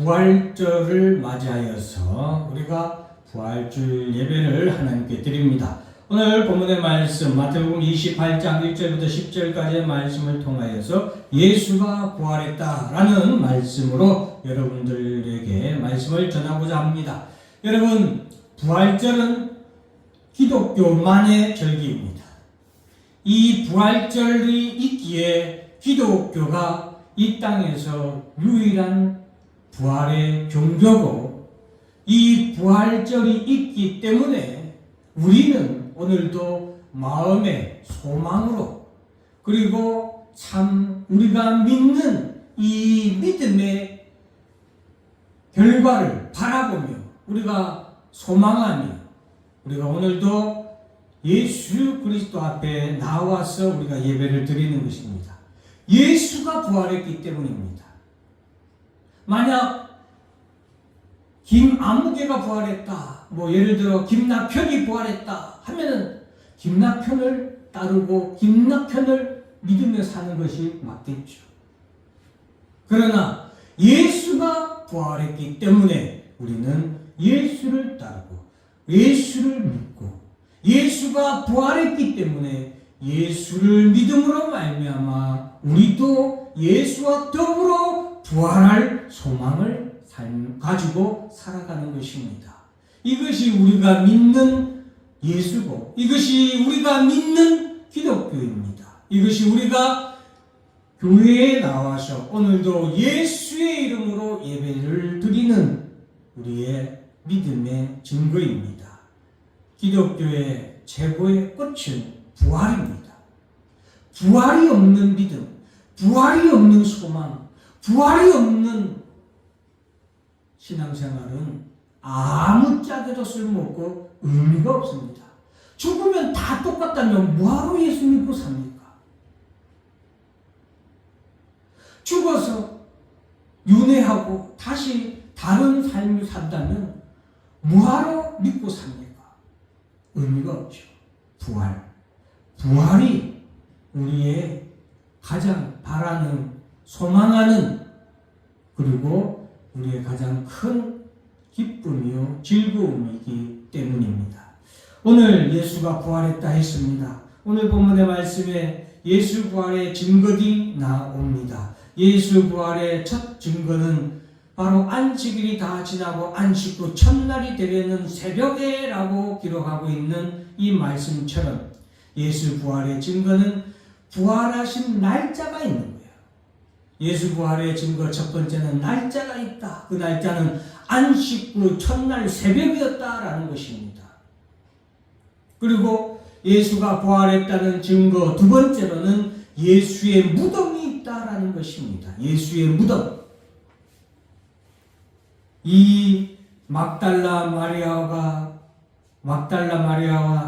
부활절을 맞이하여서 우리가 부활절 예배를 하나님께 드립니다. 오늘 본문의 말씀 마태복음 28장 1절부터 10절까지의 말씀을 통하여서 예수가 부활했다라는 말씀으로 여러분들에게 말씀을 전하고자 합니다. 여러분, 부활절은 기독교만의 절기입니다. 이 부활절이 있기에 기독교가 이 땅에서 유일한 부활의 종교고, 이 부활절이 있기 때문에 우리는 오늘도 마음의 소망으로, 그리고 참 우리가 믿는 이 믿음의 결과를 바라보며 우리가 소망하며 우리가 오늘도 예수 그리스도 앞에 나와서 우리가 예배를 드리는 것입니다. 예수가 부활했기 때문입니다. 만약 김아무개가 부활했다, 예를 들어 김낙현이 부활했다 하면은 김낙현을 따르고 김낙현을 믿으며 사는 것이 맞겠죠. 그러나 예수가 부활했기 때문에 우리는 예수를 따르고 예수를 믿고, 예수가 부활했기 때문에 예수를 믿음으로 말미암아 우리도 예수와 더불어 부활할 소망을 가지고 살아가는 것입니다. 이것이 우리가 믿는 예수고, 이것이 우리가 믿는 기독교입니다. 이것이 우리가 교회에 나와서 오늘도 예수의 이름으로 예배를 드리는 우리의 믿음의 증거입니다. 기독교의 최고의 꽃은 부활입니다. 부활이 없는 믿음, 부활이 없는 소망, 부활이 없는 신앙생활은 아무짝에도 쓸모없고 의미가 없습니다. 죽으면 다 똑같다면 뭐하러 예수 믿고 삽니까? 죽어서 윤회하고 다시 다른 삶을 산다면 뭐하러 믿고 삽니까? 의미가 없죠. 부활이 우리의 가장 바라는, 소망하는, 그리고 우리의 가장 큰 기쁨이요 즐거움이기 때문입니다. 오늘 예수가 부활했다 했습니다. 오늘 본문의 말씀에 예수 부활의 증거들이 나옵니다. 예수 부활의 첫 증거는 바로 안식일이 다 지나고 안식 후 첫날이 되려는 새벽에라고 기록하고 있는 이 말씀처럼 예수 부활의 증거는 부활하신 날짜가 있는 거예요. 예수 부활의 증거 첫 번째는 날짜가 있다. 그 날짜는 안식 후 첫날 새벽이었다라는 것입니다. 그리고 예수가 부활했다는 증거 두 번째로는 예수의 무덤이 있다라는 것입니다. 예수의 무덤. 이 막달라 마리아와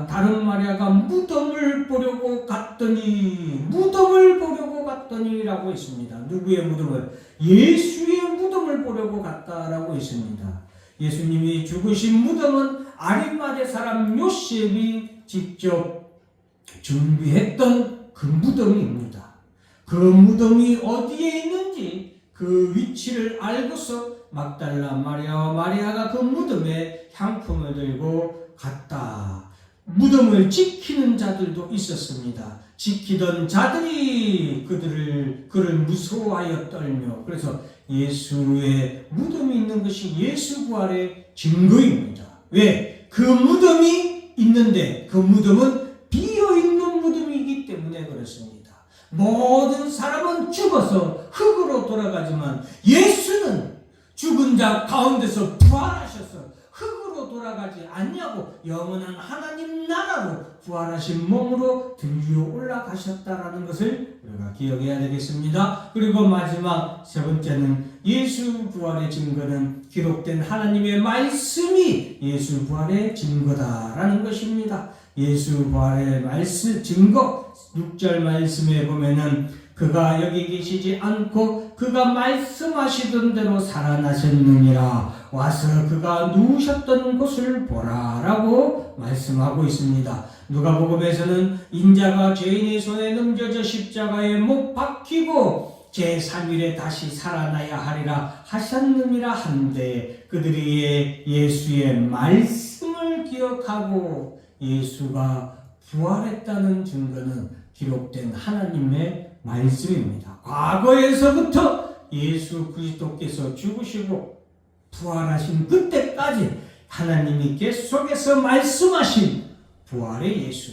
다른 마리아가 무덤을 보려고 갔더니라고 했습니다. 누구의 무덤을? 예수의 무덤을 보려고 갔다라고 했습니다. 예수님이 죽으신 무덤은 아리마대 사람 요셉이 직접 준비했던 그 무덤입니다. 그 무덤이 어디에 있는지 그 위치를 알고서 막달라 마리아와 마리아가 그 무덤에 향품을 들고 갔다. 무덤을 지키는 자들도 있었습니다. 지키던 자들이 그를 무서워하여 떨며, 그래서 예수의 무덤이 있는 것이 예수 부활의 증거입니다. 왜? 그 무덤이 있는데 그 무덤은 비어있는 무덤이기 때문에 그렇습니다. 모든 사람은 죽어서 흙으로 돌아가지만 예수는 죽은 자 가운데서 부활하셔서 흙으로 돌아가지 않냐고 영원한 하나님 나라로 부활하신 몸으로 들려 올라가셨다라는 것을 우리가 기억해야 되겠습니다. 그리고 마지막 세 번째는 예수 부활의 증거는 기록된 하나님의 말씀이 예수 부활의 증거다라는 것입니다. 예수 부활의 증거 6절 말씀에 보면은 그가 여기 계시지 않고 그가 말씀하시던 대로 살아나셨느니라. 와서 그가 누우셨던 곳을 보라라고 말씀하고 있습니다. 누가복음에서는 인자가 죄인의 손에 넘겨져 십자가에 못 박히고 제3일에 다시 살아나야 하리라 하셨느니라 한데 그들이 예수의 말씀을 기억하고 예수가 부활했다는 증거는 기록된 하나님의 말씀입니다. 과거에서부터 예수 그리스도께서 죽으시고 부활하신 그때까지 하나님이 계속해서 말씀하신 부활의 예수,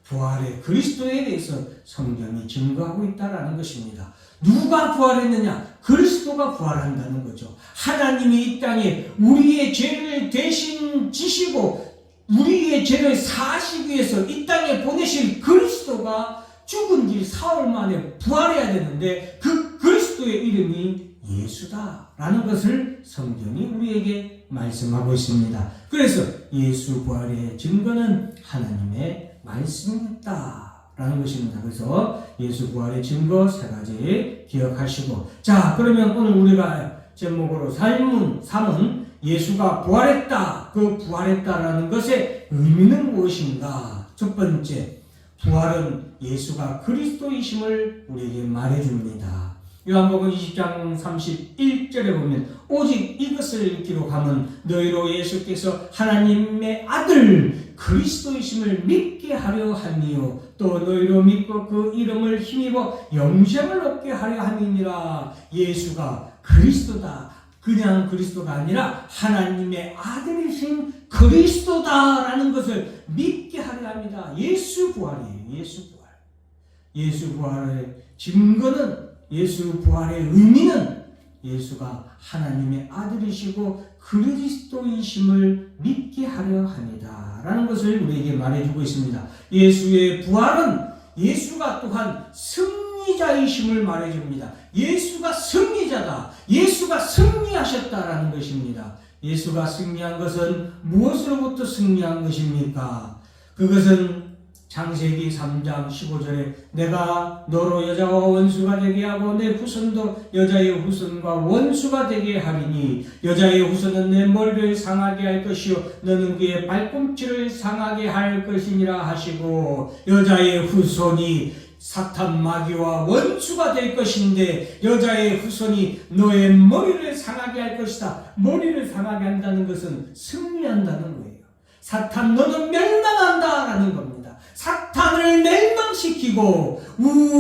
부활의 그리스도에 대해서 성경이 증거하고 있다는 것입니다. 누가 부활했느냐? 그리스도가 부활한다는 거죠. 하나님이 이 땅에 우리의 죄를 대신 지시고 우리의 죄를 사하시기 위해서 이 땅에 보내신 그리스도가 죽은 지 사흘 만에 부활해야 되는데 그 그리스도의 이름이 예수다라는 것을 성경이 우리에게 말씀하고 있습니다. 그래서 예수 부활의 증거는 하나님의 말씀이었다라는 것입니다. 그래서 예수 부활의 증거 세 가지 기억하시고, 자, 그러면 오늘 우리가 제목으로 삼은 예수가 부활했다. 그 부활했다라는 것의 의미는 무엇인가? 첫 번째, 부활은 예수가 그리스도이심을 우리에게 말해줍니다. 요한복음 20장 31절에 보면 오직 이것을 기록하면 너희로 예수께서 하나님의 아들 그리스도이심을 믿게 하려 함이요 또 너희로 믿고 그 이름을 힘입어 영생을 얻게 하려 함이니라. 예수가 그리스도다. 그냥 그리스도가 아니라 하나님의 아들이신 그리스도다라는 것을 믿게 하려 합니다. 예수 부활이에요. 예수 부활. 예수 부활의 증거는, 예수 부활의 의미는 예수가 하나님의 아들이시고 그리스도이심을 믿게 하려 합니다. 라는 것을 우리에게 말해주고 있습니다. 예수의 부활은 예수가 또한 승리자이심을 말해줍니다. 예수가 승리자다. 예수가 승리하셨다라는 것입니다. 예수가 승리한 것은 무엇으로부터 승리한 것입니까? 그것은 창세기 3장 15절에 내가 너로 여자와 원수가 되게 하고 내 후손도 여자의 후손과 원수가 되게 하리니 여자의 후손은 내 머리를 상하게 할 것이요 너는 그의 발꿈치를 상하게 할 것이니라 하시고, 여자의 후손이 사탄 마귀와 원수가 될 것인데 여자의 후손이 너의 머리를 상하게 할 것이다. 머리를 상하게 한다는 것은 승리한다는 거예요. 사탄 너는 멸망한다라는 겁니다. 사탄을 멸망시키고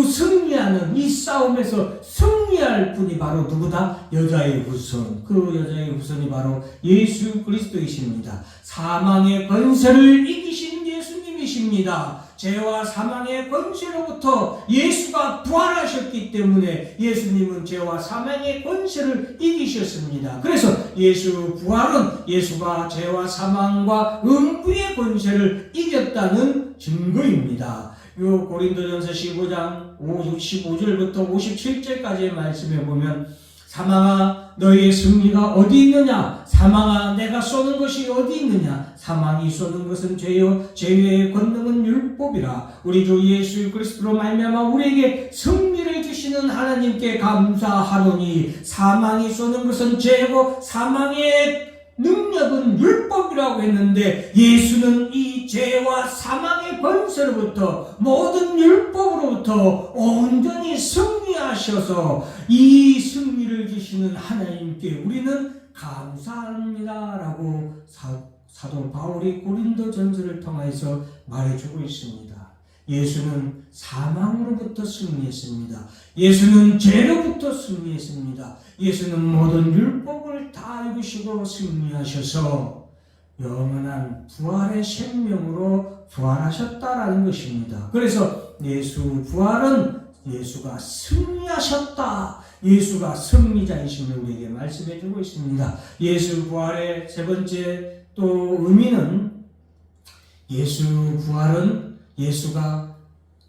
승리하는 이 싸움에서 승리할 분이 바로 누구다? 여자의 후손. 그 여자의 후손이 바로 예수 그리스도이십니다. 사망의 권세를 이기신 예수님이십니다. 죄와 사망의 권세로부터 예수가 부활하셨기 때문에 예수님은 죄와 사망의 권세를 이기셨습니다. 그래서 예수 부활은 예수가 죄와 사망과 음부의 권세를 이겼다는 증거입니다. 요 고린도전서 15장 15절부터 57절까지의 말씀에 보면 사망아 너희의 승리가 어디 있느냐? 사망아 내가 쏘는 것이 어디 있느냐? 사망이 쏘는 것은 죄요 죄의 권능은 율법이라. 우리 주 예수 그리스도로 말미암아 우리에게 승리를 주시는 하나님께 감사하노니 사망이 쏘는 것은 죄고 사망의 능력은 율법이라고 했는데 예수는 이 죄와 사망의 권세로부터 모든 율법으로부터 온전히 승리하셔서 이 승리를 주시는 하나님께 우리는 감사합니다 라고 사도 바울이 고린도전서를 통해서 말해주고 있습니다. 예수는 사망으로부터 승리했습니다. 예수는 죄로부터 승리했습니다. 예수는 모든 율법을 다 이루시고 승리하셔서 영원한 부활의 생명으로 부활하셨다라는 것입니다. 그래서 예수 부활은 예수가 승리하셨다. 예수가 승리자이심을 우리에게 말씀해 주고 있습니다. 예수 부활의 세 번째 또 의미는 예수 부활은 예수가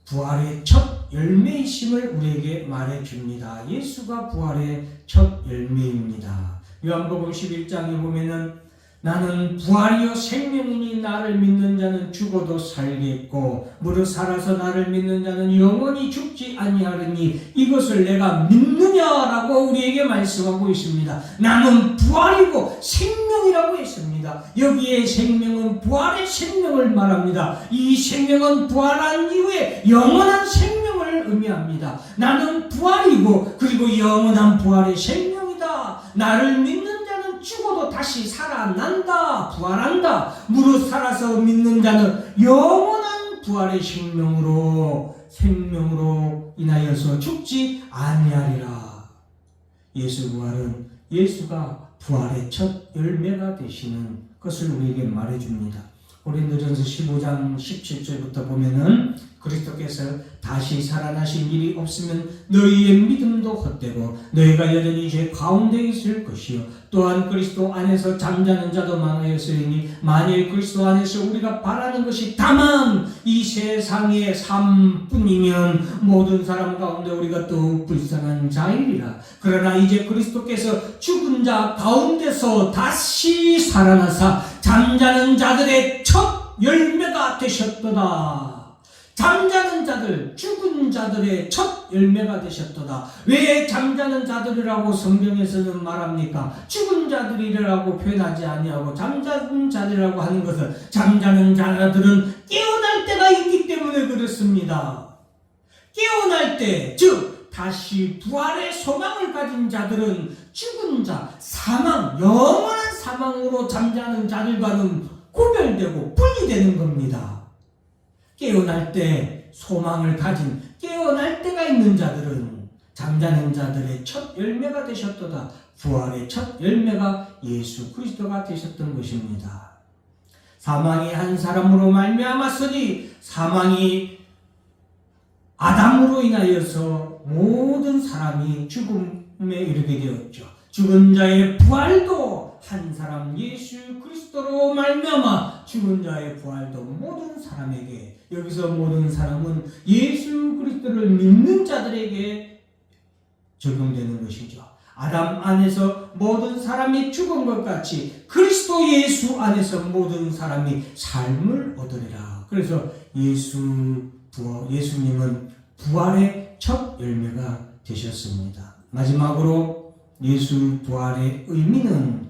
부활의 첫 열매이심을 우리에게 말해줍니다. 예수가 부활의 첫 열매입니다. 요한복음 11장에 보면은 나는 부활이요 생명이니 나를 믿는 자는 죽어도 살겠고 무릇 살아서 나를 믿는 자는 영원히 죽지 아니하리니 이것을 내가 믿느냐라고 우리에게 말씀하고 있습니다. 나는 부활이고 생명이라고 했습니다. 여기에 생명은 부활의 생명을 말합니다. 이 생명은 부활한 이후에 영원한 생명을 의미합니다. 나는 부활이고 그리고 영원한 부활의 생명이다. 나를 믿는 자는 죽어도 다시 살아난다. 부활한다. 무릇 살아서 믿는 자는 영원한 부활의 생명으로 인하여서 죽지 아니하리라. 예수 부활은 예수가 부활의 첫 열매가 되시는 것을 우리에게 말해줍니다. 고린도전서 15장 17절부터 보면은 그리스도께서 다시 살아나신 일이 없으면 너희의 믿음도 헛되고 너희가 여전히 죄 가운데 있을 것이요 또한 그리스도 안에서 잠자는 자도 많아졌으니 만일 그리스도 안에서 우리가 바라는 것이 다만 이 세상의 삶뿐이면 모든 사람 가운데 우리가 또 불쌍한 자이리라. 그러나 이제 그리스도께서 죽은 자 가운데서 다시 살아나사 잠자는 자들의 첫 열매가 되셨도다. 잠자는 자들, 죽은 자들의 첫 열매가 되셨도다. 왜 잠자는 자들이라고 성경에서는 말합니까? 죽은 자들이라고 표현하지 아니하고 잠자는 자들이라고 하는 것은 잠자는 자들은 깨어날 때가 있기 때문에 그렇습니다. 깨어날 때, 즉 다시 부활의 소망을 가진 자들은 죽은 자, 사망, 영원한 사망으로 잠자는 자들과는 구별되고 분리되는 겁니다. 깨어날 때 소망을 가진 깨어날 때가 있는 자들은 잠자는 자들의 첫 열매가 되셨도다. 부활의 첫 열매가 예수 그리스도가 되셨던 것입니다. 사망이 한 사람으로 말미암았으니 사망이 아담으로 인하여서 모든 사람이 죽음에 이르게 되었죠. 죽은 자의 부활도 한 사람 예수 그리스도로 말미암아 죽은 자의 부활도 모든 사람에게, 여기서 모든 사람은 예수 그리스도를 믿는 자들에게 적용되는 것이죠. 아담 안에서 모든 사람이 죽은 것 같이 그리스도 예수 안에서 모든 사람이 삶을 얻으리라. 그래서 예수님은 부활의 첫 열매가 되셨습니다. 마지막으로 예수 부활의 의미는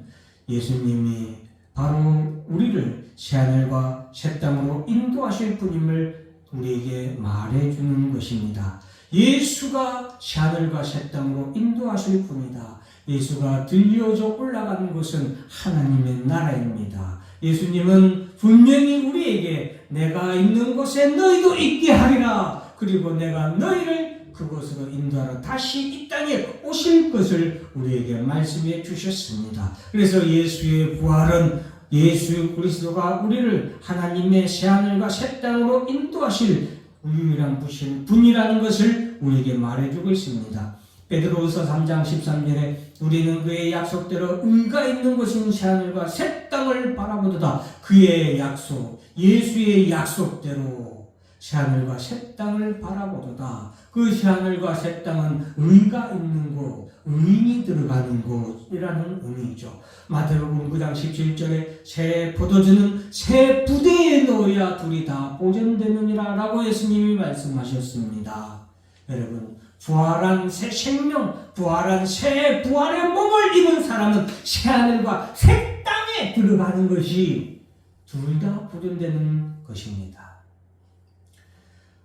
예수님이 바로 우리를 새하늘과 새 땅으로 인도하실 분임을 우리에게 말해주는 것입니다. 예수가 새하늘과 새 땅으로 인도하실 분이다. 예수가 들려져 올라가는 것은 하나님의 나라입니다. 예수님은 분명히 우리에게 내가 있는 곳에 너희도 있게 하리라. 그리고 내가 너희를 그곳으로 인도하러 다시 이 땅에 오실 것을 우리에게 말씀해 주셨습니다. 그래서 예수의 부활은 예수 그리스도가 우리를 하나님의 새하늘과 새 땅으로 인도하실 유일한 분이라는 것을 우리에게 말해주고 있습니다. 베드로후서 3장 13절에 우리는 그의 약속대로 의가 있는 곳인 새하늘과 새 땅을 바라보도다. 그의 약속, 예수의 약속대로 새하늘과 새 땅을 바라보도다. 그 새하늘과 새 땅은 의가 있는 곳, 의인이 들어가는 곳이라는 의미죠. 마태복음 9장 17절에 새 포도주는 새 부대에 넣어야 둘이 다 보존되느니라 라고 예수님이 말씀하셨습니다. 여러분, 부활한 새 생명, 부활한 새 부활의 몸을 입은 사람은 새하늘과 새 땅에 들어가는 것이 둘 다 보존되는 것입니다.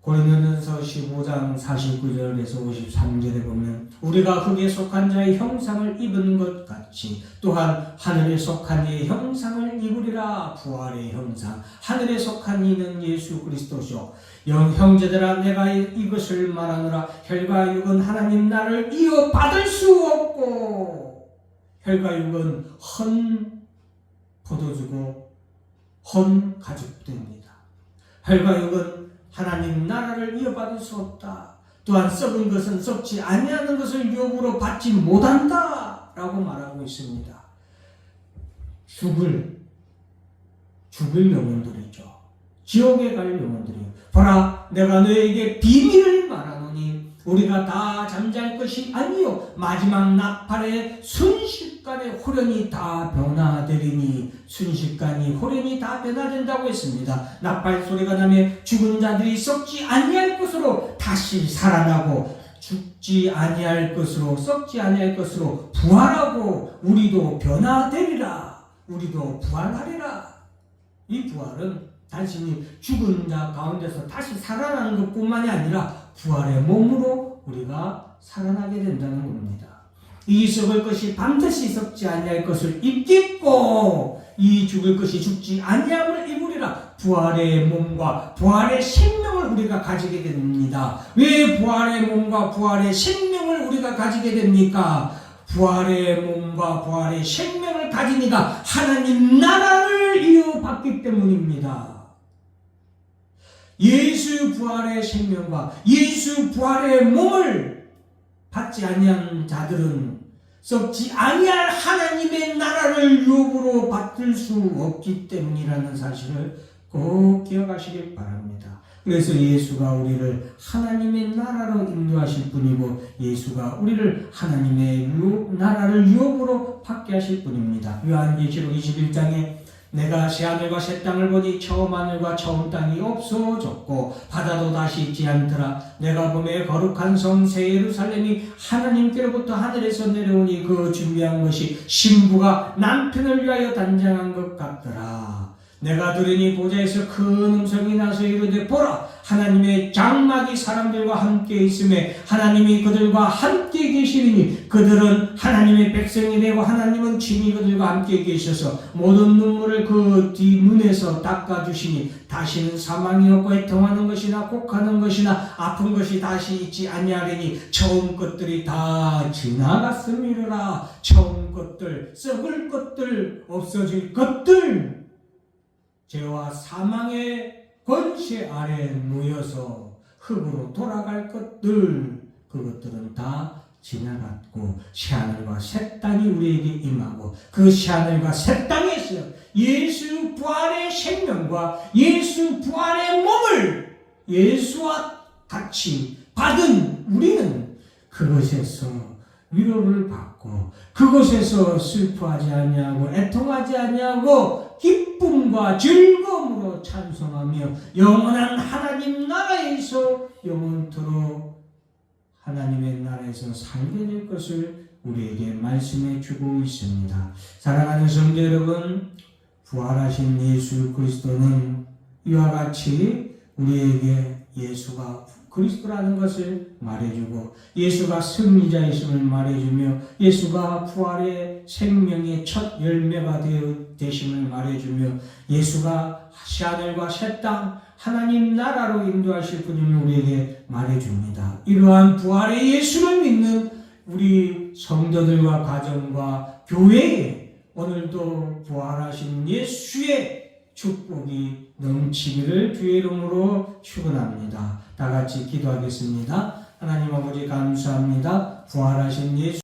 고린도전서 15장 49절에서 53절에 보면 우리가 흙에 속한 자의 형상을 입은 것 같이 또한 하늘에 속한 이의 형상을 입으리라. 부활의 형상, 하늘에 속한 이는 예수 그리스도시오. 형제들아, 내가 이것을 말하노라. 혈과 육은 하나님 나라를 이어받을 수 없고, 혈과 육은 헌 포도주고 헌 가죽됩니다. 혈과 육은 하나님 나라를 이어받을 수 없다. 또한 썩은 것은 썩지 아니하는 것을 유업으로 받지 못한다 라고 말하고 있습니다. 죽을 영혼들이죠. 지옥에 갈 영혼들이요. 보라, 내가 너에게 비밀을 말하노니 우리가 다 잠잘 것이 아니요 마지막 나팔에 순식간에 호련히 다 변화되리니, 순식간이 호련히 다 변화된다고 했습니다. 나팔 소리가 나면 죽은 자들이 썩지 아니할 것으로 다시 살아나고 죽지 아니할 것으로, 썩지 아니할 것으로 부활하고 우리도 변화되리라. 우리도 부활하리라. 이 부활은 단순히 죽은 자 가운데서 다시 살아나는 것뿐만이 아니라 부활의 몸으로 우리가 살아나게 된다는 겁니다. 이 썩을 것이 반드시 썩지 아니할 것을 입겠고 이 죽을 것이 죽지 아니함을 입으리라. 부활의 몸과 부활의 생명을 우리가 가지게 됩니다. 왜 부활의 몸과 부활의 생명을 우리가 가지게 됩니까? 부활의 몸과 부활의 생명을 가진 이가 하나님 나라를 이어받기 때문입니다. 예수 부활의 생명과 예수 부활의 몸을 받지 아니한 자들은 썩지 아니할 하나님의 나라를 유업으로 받을 수 없기 때문이라는 사실을 꼭 기억하시길 바랍니다. 그래서 예수가 우리를 하나님의 나라로 인도하실 분이고 예수가 우리를 하나님의 나라를 유업으로 받게 하실 분입니다. 요한계시록 21장에 내가 새하늘과 새 땅을 보니 처음 하늘과 처음 땅이 없어졌고 바다도 다시 있지 않더라. 내가 보매 거룩한 성 새 예루살렘이 하나님께로부터 하늘에서 내려오니 그 준비한 것이 신부가 남편을 위하여 단장한 것 같더라. 내가 들으니 보좌에서 큰 음성이 나서 이르되 보라 하나님의 장막이 사람들과 함께 있음에 하나님이 그들과 함께 계시리니 그들은 하나님의 백성이 되고 하나님은 친히 그들과 함께 계셔서 모든 눈물을 그 뒷눈에서 닦아주시니 다시는 사망이 없고 애통하는 것이나 곡하는 것이나 아픈 것이 다시 있지 아니하리니 처음 것들이 다 지나갔음이로라. 처음 것들, 썩을 것들, 없어질 것들, 죄와 사망의 권세 아래 놓여서 흙으로 돌아갈 것들, 그것들은 다 지나갔고 새하늘과 새 땅이 우리에게 임하고 그 새하늘과 새 땅에서 예수 부활의 생명과 예수 부활의 몸을 예수와 같이 받은 우리는 그것에서 위로를 받고 그곳에서 슬퍼하지 아니하고 애통하지 아니하고 기쁨과 즐거움으로 찬송하며 영원한 하나님 나라에서 영원토록 하나님의 나라에서 살게 될 것을 우리에게 말씀해 주고 있습니다. 사랑하는 성도 여러분, 부활하신 예수 그리스도는 이와 같이 우리에게 예수가 그리스도라는 것을 말해주고 예수가 승리자이심을 말해주며 예수가 부활의 생명의 첫 열매가 되심을 말해주며 예수가 새하늘과 새 땅 하나님 나라로 인도하실 분임을 우리에게 말해줍니다. 이러한 부활의 예수를 믿는 우리 성도들과 가정과 교회에 오늘도 부활하신 예수의 축복이 넘치기를 주의 이름으로 축원합니다. 다 같이 기도하겠습니다. 하나님 아버지 감사합니다. 부활하신 예수